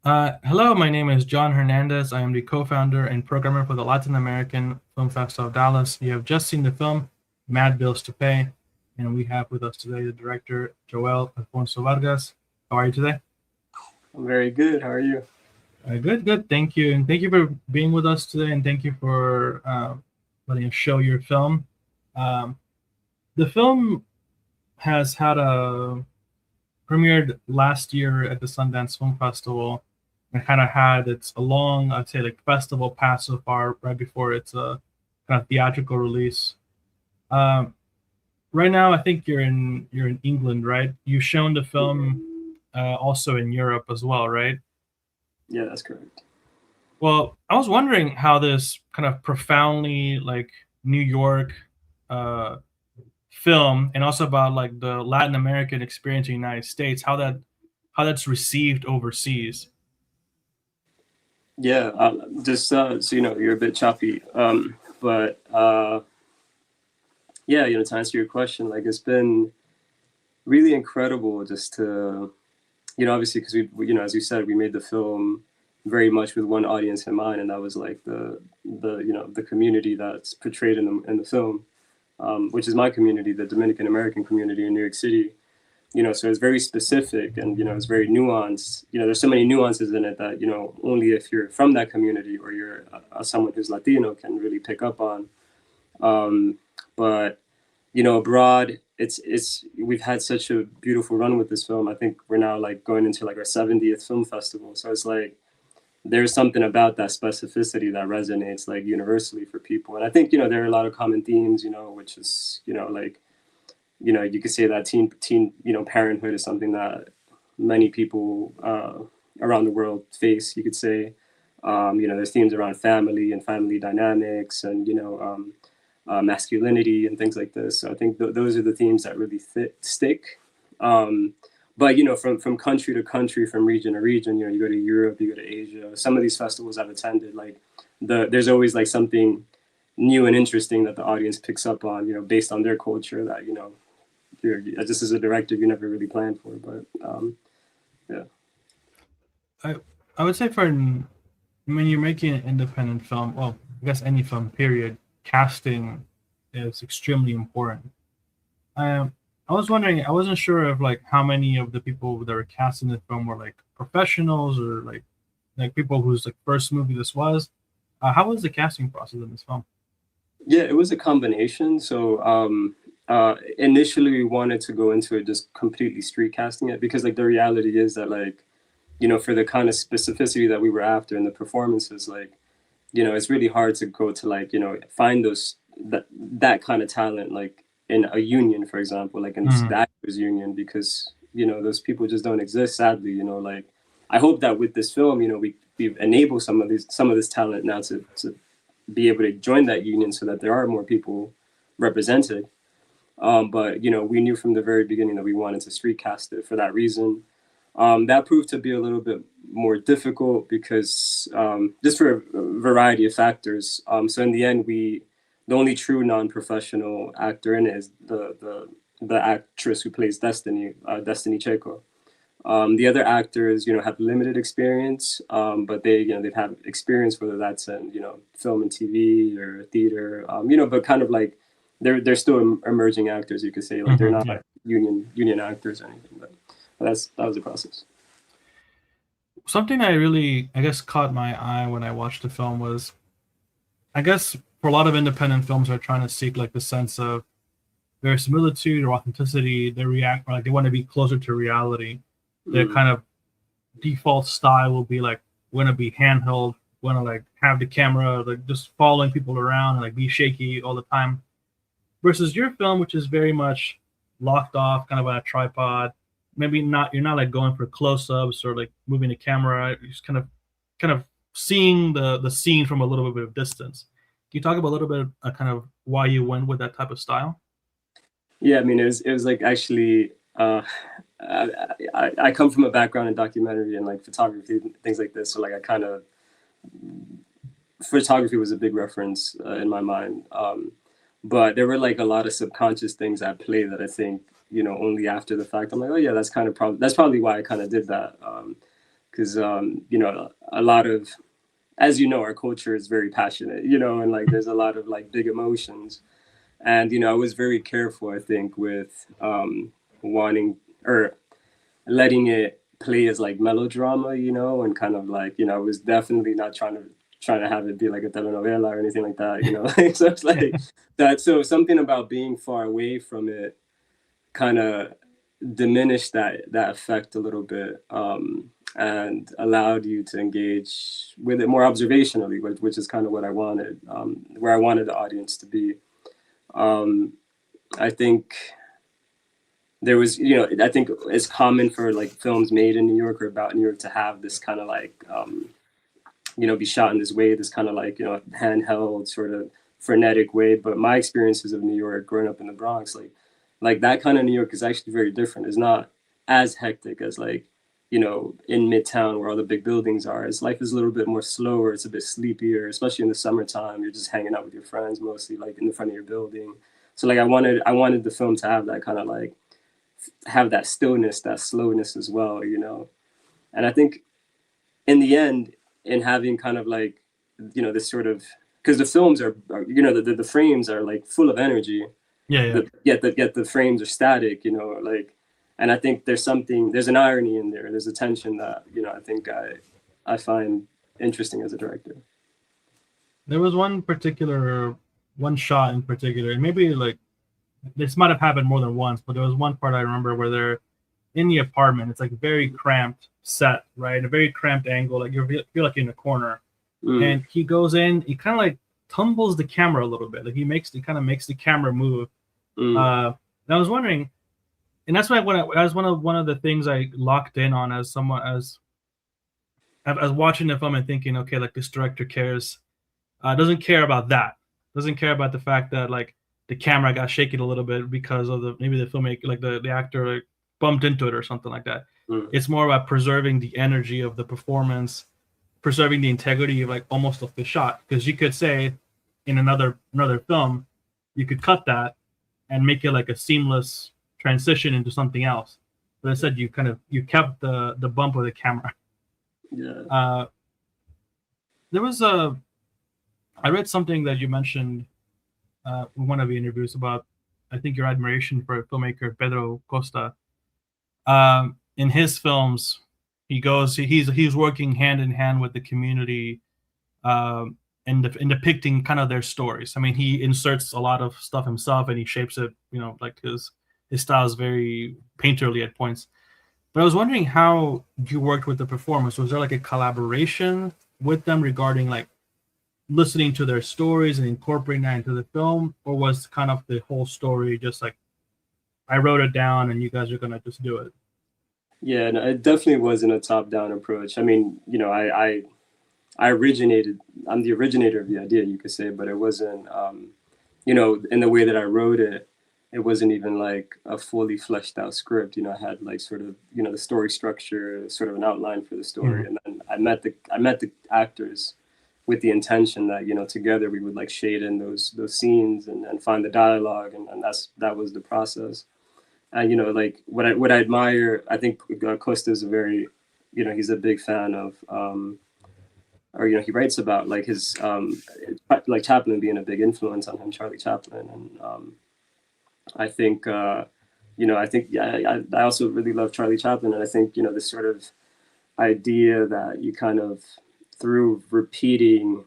Hello, my name is John Hernandez. I am the co-founder and programmer for the Latin American Film Festival of Dallas. You have just seen the film Mad Bills to Pay, and we have with us today the director Joel Alfonso Vargas. How are you today? I'm very good. How are you? Good, good. Thank you, and thank you for being with us today, and thank you for letting us show your film. Um, the film has had a premiered last year at the Sundance Film Festival and kind of had its a long, I'd say, like festival pass so far right before its kind of theatrical release. Um, right now, I think you're in England, right? You've shown the film also in Europe as well, right? Yeah, that's correct. Well, I was wondering how this kind of profoundly like New York uh, film and also about like the Latin American experience in the United States, how that's received overseas. Yeah, just so you know, you're a bit choppy. But yeah, to answer your question, like it's been really incredible just to, obviously because as you said, we made the film very much with one audience in mind, and that was like the community that's portrayed in the film, which is my community, the Dominican American community in New York City. So it's very specific and it's very nuanced. There's so many nuances in it that only if you're from that community or you're someone who's Latino can really pick up on. But abroad, it's we've had such a beautiful run with this film. I think we're now like going into like our 70th film festival, so it's like there's something about that specificity that resonates like universally for people. And I think there are a lot of common themes, which is like you could say that teen parenthood is something that many people around the world face. You could say there's themes around family and family dynamics and masculinity and things like this. So I think those are the themes that really stick. But from country to country, from region to region, you go to Europe, you go to Asia. Some of these festivals I've attended, like there's always like something new and interesting that the audience picks up on, based on their culture that you're just as a director you never really planned for. But yeah. I I would say when you're making an independent film, well, I guess any film, period, casting is extremely important. Um, I was wondering, I wasn't sure of like how many of the people that were cast in the film were like professionals or like people whose like first movie this was. How was the casting process in this film? Yeah, it was a combination. So initially we wanted to go into it just completely street casting it, because like the reality is that like for the kind of specificity that we were after in the performances, like it's really hard to go to like find that kind of talent like in a union, for example, like in the Mhm. actors union, because those people just don't exist, sadly. Like I hope that with this film, we've enabled some of this talent now to be able to join that union so that there are more people represented. But we knew from the very beginning that we wanted to street cast it for that reason. That proved to be a little bit more difficult because just for a variety of factors. So in the end, the only true non-professional actor in it is the actress who plays Destiny, Destiny Checo. The other actors, have limited experience, but they've had experience, whether that's in film and TV or theater, but kind of like they're still emerging actors, you could say, like they're not Yeah. union actors or anything, but that was the process. Something I really, I guess, caught my eye when I watched the film was, I guess, for a lot of independent films are trying to seek like the sense of verisimilitude or authenticity. They react like they want to be closer to reality. Their Mm. kind of default style will be like want to be handheld, want to like have the camera like just following people around and like be shaky all the time. Versus your film, which is very much locked off, kind of on a tripod. Maybe not you're not like going for close-ups or like moving the camera. You're just kind of seeing the scene from a little bit of distance. Can you talk about a little bit kind of why you went with that type of style? Yeah, I mean, it was like actually, I, I come from a background in documentary and like photography and things like this, so like I kind of photography was a big reference in my mind. But there were like a lot of subconscious things at play that I think only after the fact I'm like, oh yeah, that's probably why I kind of did that. because you know, a lot of, as you know, our culture is very passionate, you know, and like there's a lot of like big emotions. And you know, I was very careful, I think, with wanting or letting it play as like melodrama, you know, and kind of like, you know, I was definitely not trying to have it be like a telenovela or anything like that, you know. So it's like that. So something about being far away from it kind of diminished that effect a little bit, and allowed you to engage with it more observationally, which is kind of what I wanted, where I wanted the audience to be. Um, I think there was, you know, I think it's common for like films made in New York or about New York to have this kind of like, you know, be shot in this way, this kind of like, you know, handheld sort of frenetic way. But my experiences of New York growing up in the Bronx, like that kind of New York is actually very different. It's not as hectic as like, you know, in Midtown where all the big buildings are. It's life is a little bit more slower. It's a bit sleepier, especially in the summertime. You're just hanging out with your friends mostly, like in the front of your building. So like I wanted the film to have that kind of like have that stillness, that slowness as well, you know. And I think in the end, in having kind of like, you know, this sort of, because the films are you know, the frames are like full of energy, Yeah, yeah. yet the frames are static, you know, like, and I think there's an irony in there. There's a tension that, you know, I think I find interesting as a director. There was one shot in particular, and maybe like this might have happened more than once, but there was one part I remember where they're in the apartment. It's like very cramped set, right? A very cramped angle, like you feel like you're in a corner. Mm, And he goes in, he kind of like tumbles the camera a little bit, like he kind of makes the camera move. mm, And I was wondering, and that's why as one of the things I locked in on as someone as watching the film and thinking, okay, like this director cares, doesn't care about that, doesn't care about the fact that like the camera got shaken a little bit because of the maybe the filmmaker, like the actor like bumped into it or something like that. mm. It's more about preserving the energy of the performance, preserving the integrity of like almost of the shot, because you could say in another film you could cut that and make it like a seamless transition into something else, but instead you kept the bump of the camera. Yeah. uh there was a I read something that you mentioned in one of the interviews about, I think, your admiration for filmmaker Pedro Costa. In his films, he's working hand in hand with the community, in depicting kind of their stories. I mean, he inserts a lot of stuff himself and he shapes it. You know, like his style is very painterly at points. But I was wondering how you worked with the performers. Was there like a collaboration with them regarding like listening to their stories and incorporating that into the film, or was kind of the whole story just like I wrote it down and you guys are gonna just do it? Yeah, no, it definitely wasn't a top-down approach. I mean, you know, I originated. I'm the originator of the idea, you could say, but it wasn't. You know, in the way that I wrote it, it wasn't even like a fully fleshed out script. You know, I had like sort of, you know, the story structure, sort of an outline for the story, Mhm. and then I met the actors with the intention that, you know, together we would like shade in those scenes and find the dialogue, and that was the process. And you know, like what I admire, I think Costa is a very, you know, he's a big fan of. Or you know, he writes about like his like Chaplin being a big influence on him, Charlie Chaplin, and I think you know, I think, yeah, I also really love Charlie Chaplin, and I think, you know, this sort of idea that you kind of through repeating,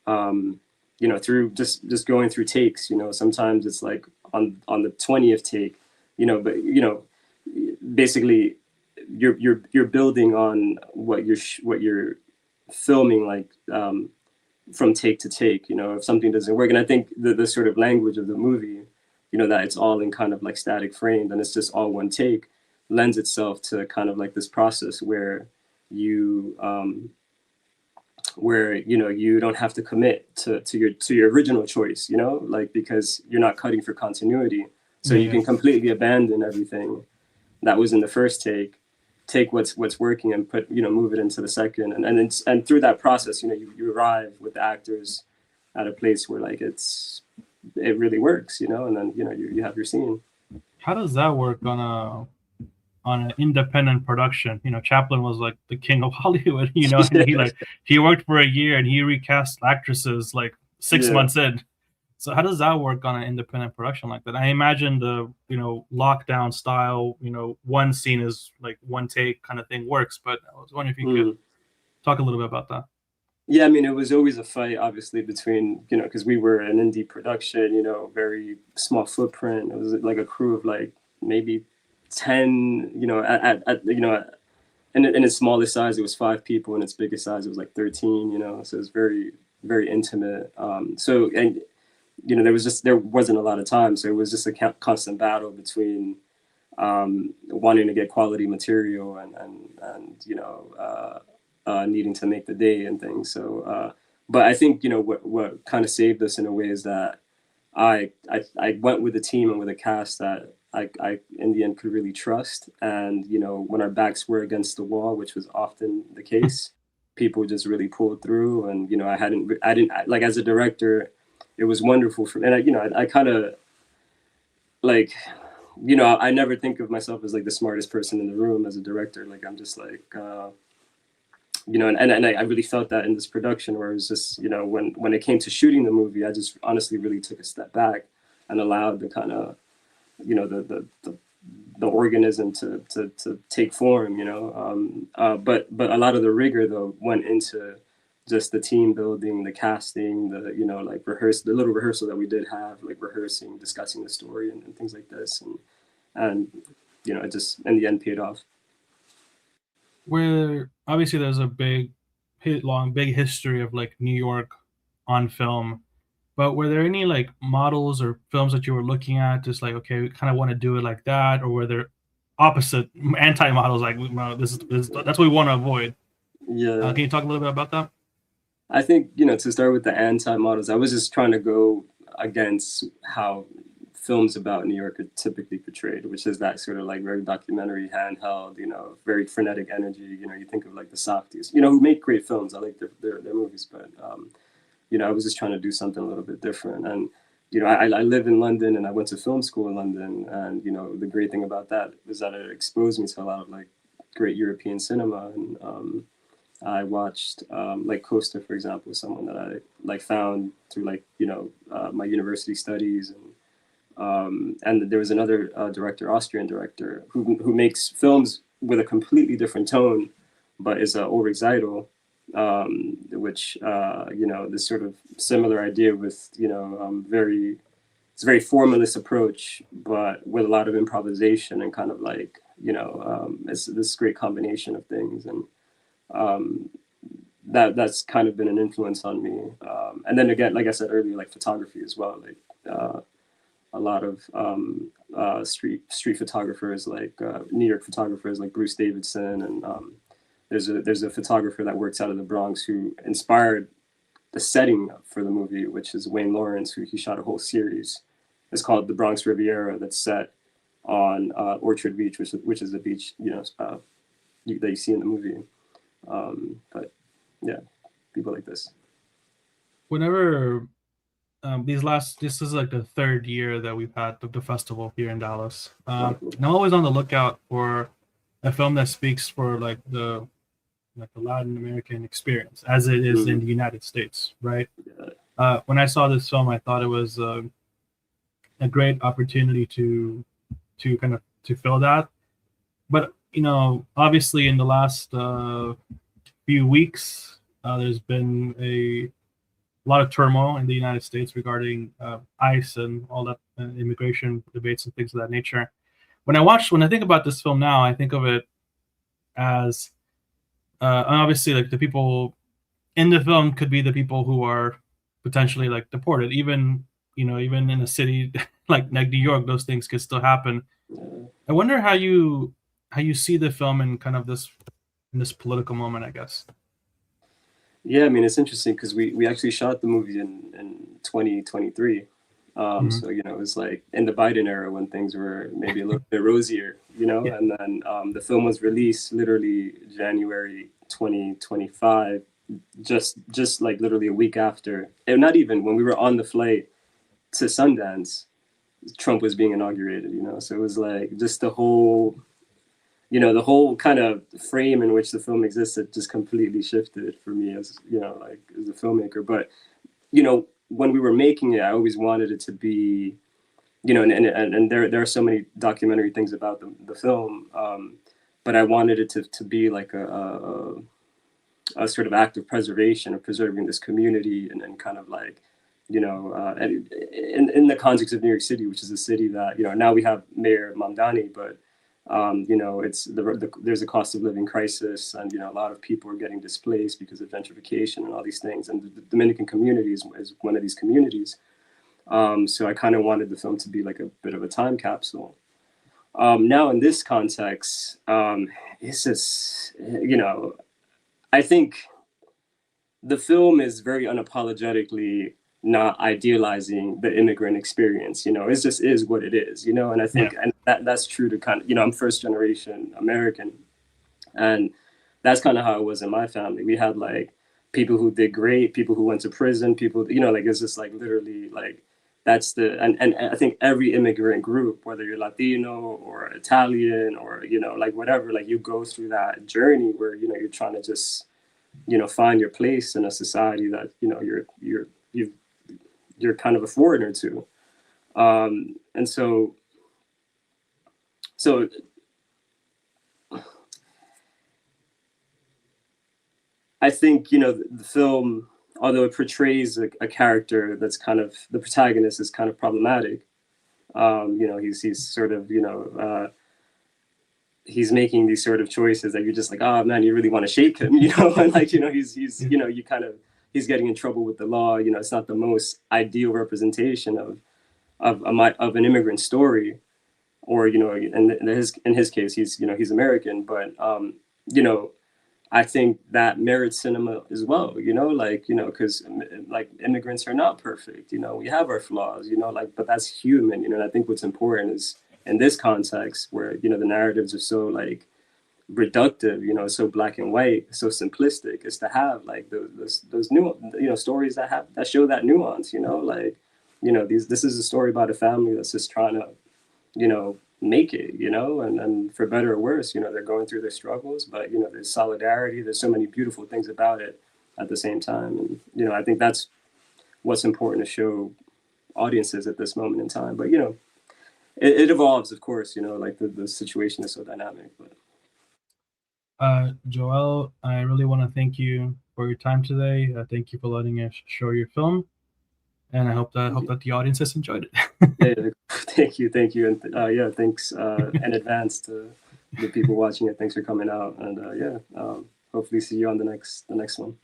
um, you know, through just going through takes, you know, sometimes it's like on the 20th take, you know, but you know, basically you're building on what you're filming, like from take to take, you know, if something doesn't work. And I think the sort of language of the movie, you know, that it's all in kind of like static frames and it's just all one take, lends itself to kind of like this process you where you know, you don't have to commit to your original choice, you know, like, because you're not cutting for continuity, so Yeah, you yeah. can completely abandon everything that was in the first take what's working and put, you know, move it into the second, and through that process, you know, you arrive with the actors at a place where like it really works, you know, and then, you know, you have your scene. How does that work on an independent production. You know, Chaplin was like the king of Hollywood, you know, and Yeah. he worked for a year and he recast actresses like six Yeah. months in. So how does that work on an independent production like that? I imagine the, you know, lockdown style, you know, one scene is like one take kind of thing works, but I was wondering if you could Mm. talk a little bit about that. Yeah, I mean, it was always a fight, obviously, between, you know, because we were an indie production, you know, very small footprint. It was like a crew of like maybe 10, you know, you know, in its smallest size, it was 5 people. In its biggest size, it was like 13, you know, so it was very, very intimate. So, and, you know, there wasn't a lot of time. So it was just a constant battle between wanting to get quality material and you know, needing to make the day and things. So, but I think, you know, what kind of saved us in a way is that I went with a team and with a cast that I in the end could really trust. And, you know, when our backs were against the wall, which was often the case, people just really pulled through. And, you know, I didn't, like, as a director, it was wonderful for me. And you know, I kind of like, you know, I never think of myself as like the smartest person in the room as a director. Like, I'm just like, you know, and I really felt that in this production where it was just, you know, when it came to shooting the movie, I just honestly really took a step back and allowed the kind of, you know, the organism to take form, you know. But a lot of the rigor though went into just the team building, the casting, the, you know, like the little rehearsal that we did have, like rehearsing, discussing the story and things like this, and you know, it just in the end paid off. Where obviously there's a big history of like New York on film. But were there any like models or films that you were looking at, just like, okay, we kind of want to do it like that, or were there opposite anti models like, no, this that's what we want to avoid? Yeah, Can you talk a little bit about that? I think, you know, to start with the anti models, I was just trying to go against how films about New York are typically portrayed, which is that sort of like very documentary, handheld, you know, very frenetic energy. You know, you think of like the Softies, you know, who make great films. I like their movies, but you know, I was just trying to do something a little bit different. And you know, I live in London and I went to film school in London, and you know, the great thing about that is that it exposed me to a lot of like great European cinema. And I watched like Costa, for example, someone that I like found through like, you know, my university studies. And there was another director, Austrian director, who makes films with a completely different tone, but is Ulrich Seidel, which you know, this sort of similar idea with, you know, it's a very formalist approach, but with a lot of improvisation and kind of like, you know, it's this great combination of things. And um, that's kind of been an influence on me. And then again, like I said earlier, like photography as well, like a lot of street photographers, like New York photographers, like Bruce Davidson, and there's a photographer that works out of the Bronx who inspired the setting for the movie, which is Wayne Lawrence, who he shot a whole series. It's called The Bronx Riviera, that's set on Orchard Beach, which is the beach, you know, that you see in the movie. But yeah, people like this. Whenever this is like the third year that we've had the festival here in Dallas. Oh, And I'm always on the lookout for a film that speaks for like the Latin American experience as it is in mm, the United States, right? yeah, When I saw this film, I thought it was a great opportunity to kind of to fill that. But you know, obviously, in the last few weeks, there's been a lot of turmoil in the United States regarding ICE and all that immigration debates and things of that nature. When I think about this film now, I think of it as obviously like the people in the film could be the people who are potentially like deported. Even, you know, even in a city like New York, those things could still happen. yeah. I wonder how you see the film in kind of this in this political moment, I guess. Yeah, I mean, it's interesting because we actually shot the movie in 2023. Mhm. So, you know, it was like in the Biden era when things were maybe a little bit rosier, you know, Yeah. and then the film was released literally January 2025, just like literally a week after, and not even when we were on the flight to Sundance, Trump was being inaugurated, you know. So it was like just the whole you know, the whole kind of frame in which the film existed just completely shifted for me as, you know, like as a filmmaker. But, you know, when we were making it, I always wanted it to be, you know, and there are so many documentary things about the film, but I wanted it to be like a sort of act of preservation of preserving this community and kind of like, you know, and in the context of New York City, which is a city that, you know, now we have Mayor Mamdani, but you know, it's there's a cost of living crisis, and you know, a lot of people are getting displaced because of gentrification and all these things. And the Dominican community is one of these communities. So I kind of wanted the film to be like a bit of a time capsule. Now in this context, it's just, you know, I think the film is very unapologetically not idealizing the immigrant experience. You know, it just is what it is. You know, and I think and that's true to kind of, you know, I'm first generation American, and that's kind of how it was in my family. We had like people who did great, people who went to prison, people, you know, like it's just like literally like that's the and I think every immigrant group, whether you're Latino or Italian or, you know, like whatever, like you go through that journey where, you know, you're trying to just, you know, find your place in a society that, you know, you're kind of a foreigner to. And so I think, you know, the film, although it portrays a character that's kind of, the protagonist is kind of problematic. You know, he's sort of, you know, he's making these sort of choices that you're just like, oh man, you really want to shake him, you know, and like, you know, he's you know, you kind of, he's getting in trouble with the law. You know, it's not the most ideal representation of an immigrant story, or, you know, in his case, he's, you know, he's American, but you know, I think that merits cinema as well, you know, like, you know, because like immigrants are not perfect, you know, we have our flaws, you know, like, but that's human, you know, and I think what's important is in this context where, you know, the narratives are so like reductive, you know, so black and white, so simplistic, is to have like those new, you know, stories that have, that show that nuance, you know, like, you know, this is a story about a family that's just trying to, you know, make it, you know, and for better or worse, you know, they're going through their struggles, but, you know, there's solidarity, there's so many beautiful things about it at the same time. And, you know, I think that's what's important to show audiences at this moment in time. But, you know, it evolves, of course, you know, like the situation is so dynamic. But Joel, I really want to thank you for your time today. Thank you for letting us show your film, and I hope that the audience has enjoyed it. yeah, thank you, and yeah, thanks in advance to the people watching it. Thanks for coming out, and hopefully see you on the next one.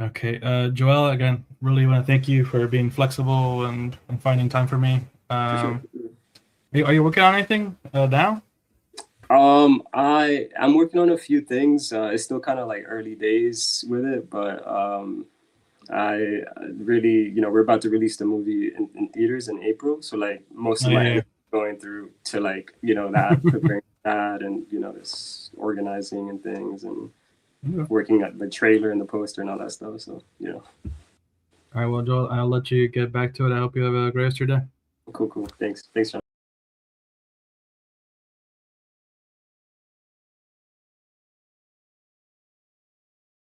Okay, Joel, again, really want to thank you for being flexible and finding time for me. For sure. Are you working on anything now? I'm working on a few things. It's still kind of like early days with it, but I really, you know, we're about to release the movie in theaters in April, so like most of my energy going through to like, you know, that preparing that, and you know, this organizing and things, and working at the trailer and the poster and all that stuff. So you know. All right, well, Joel, I'll let you get back to it. I hope you have a great rest of your day. Cool. Thanks, John.